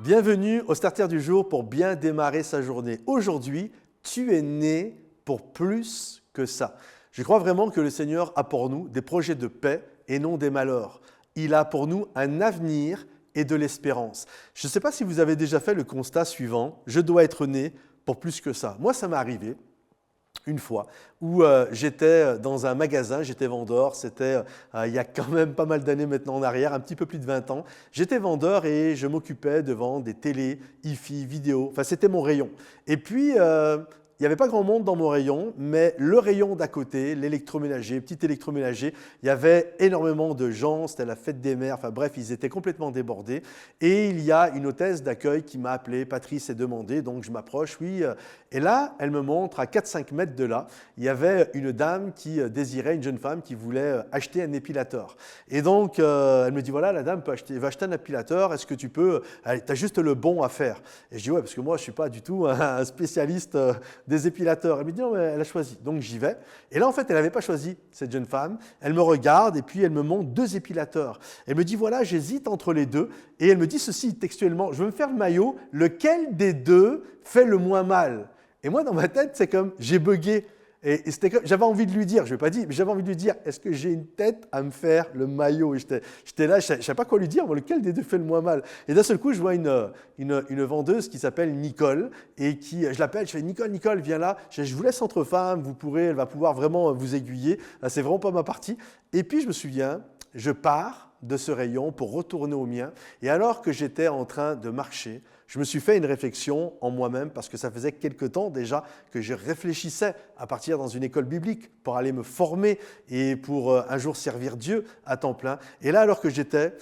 Bienvenue au Starter du jour pour bien démarrer sa journée. Aujourd'hui, tu es né pour plus que ça. Je crois vraiment que le Seigneur a pour nous des projets de paix et non des malheurs. Il a pour nous un avenir et de l'espérance. Je ne sais pas si vous avez déjà fait le constat suivant, je dois être né pour plus que ça. Moi, ça m'est arrivé une fois où j'étais dans un magasin, j'étais vendeur, c'était il y a quand même pas mal d'années maintenant en arrière, un petit peu plus de 20 ans. J'étais vendeur et je m'occupais de vendre des télés, hi-fi, vidéo, enfin c'était mon rayon. Et puis, il n'y avait pas grand monde dans mon rayon, mais le rayon d'à côté, l'électroménager, petit électroménager, il y avait énormément de gens, c'était la fête des mères, enfin bref, ils étaient complètement débordés. Et il y a une hôtesse d'accueil qui m'a appelé, Patrice, et demandé, donc je m'approche, oui. Et là, elle me montre, à 4-5 mètres de là, il y avait une dame qui désirait, une jeune femme qui voulait acheter un épilateur. Et donc, elle me dit, voilà, la dame va acheter un épilateur, est-ce que tu peux, tu as juste le bon à faire. Et je dis, ouais, parce que moi, je ne suis pas du tout un spécialiste des épilateurs. Elle me dit, non, mais elle a choisi. Donc, j'y vais. Et là, en fait, elle n'avait pas choisi, cette jeune femme. Elle me regarde et puis elle me montre 2 épilateurs. Elle me dit, voilà, j'hésite entre les 2. Et elle me dit ceci textuellement, je veux me faire le maillot, lequel des 2 fait le moins mal? Et moi, dans ma tête, c'est comme, j'ai bugué. Et c'était comme, j'avais envie de lui dire, je ne vais pas dire, mais j'avais envie de lui dire, est-ce que j'ai une tête à me faire le maillot? Et j'étais là, je ne savais pas quoi lui dire, moi, lequel des 2 fait le moins mal? Et d'un seul coup, je vois une vendeuse qui s'appelle Nicole, et je l'appelle, je fais, Nicole, viens là, je vous laisse entre femmes, elle va pouvoir vraiment vous aiguiller, c'est vraiment pas ma partie. Et puis, je me souviens, je pars de ce rayon pour retourner au mien, et alors que j'étais en train de marcher, je me suis fait une réflexion en moi-même parce que ça faisait quelque temps déjà que je réfléchissais à partir dans une école biblique pour aller me former et pour un jour servir Dieu à temps plein. Et là, alors que j'étais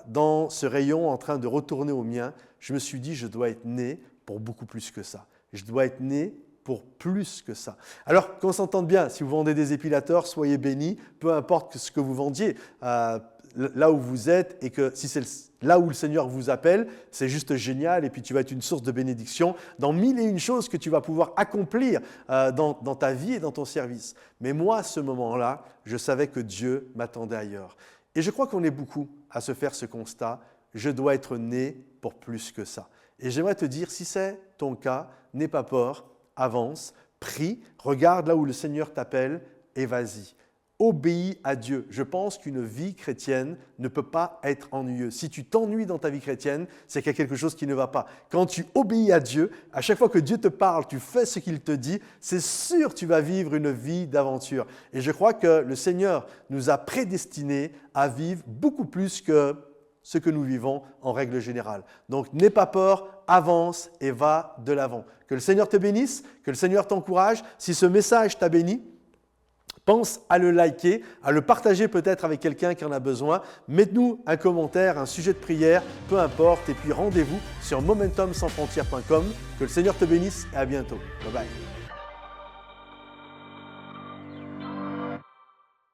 dans ce rayon en train de retourner au mien, je me suis dit, je dois être né pour beaucoup plus que ça. Je dois être né pour plus que ça. Alors, qu'on s'entende bien, si vous vendez des épilateurs, soyez bénis, peu importe ce que vous vendiez. Là où vous êtes et que si c'est là où le Seigneur vous appelle, c'est juste génial et puis tu vas être une source de bénédiction dans 1001 choses que tu vas pouvoir accomplir dans ta vie et dans ton service. Mais moi, à ce moment-là, je savais que Dieu m'attendait ailleurs. Et je crois qu'on est beaucoup à se faire ce constat, je dois être né pour plus que ça. Et j'aimerais te dire, si c'est ton cas, n'aie pas peur, avance, prie, regarde là où le Seigneur t'appelle et vas-y. Obéis à Dieu. Je pense qu'une vie chrétienne ne peut pas être ennuyeuse. Si tu t'ennuies dans ta vie chrétienne, c'est qu'il y a quelque chose qui ne va pas. Quand tu obéis à Dieu, à chaque fois que Dieu te parle, tu fais ce qu'il te dit, c'est sûr que tu vas vivre une vie d'aventure. Et je crois que le Seigneur nous a prédestinés à vivre beaucoup plus que ce que nous vivons en règle générale. Donc, n'aie pas peur, avance et va de l'avant. Que le Seigneur te bénisse, que le Seigneur t'encourage. Si ce message t'a béni, pense à le liker, à le partager peut-être avec quelqu'un qui en a besoin. Mets-nous un commentaire, un sujet de prière, peu importe. Et puis rendez-vous sur momentumsansfrontières.com. Que le Seigneur te bénisse et à bientôt. Bye bye.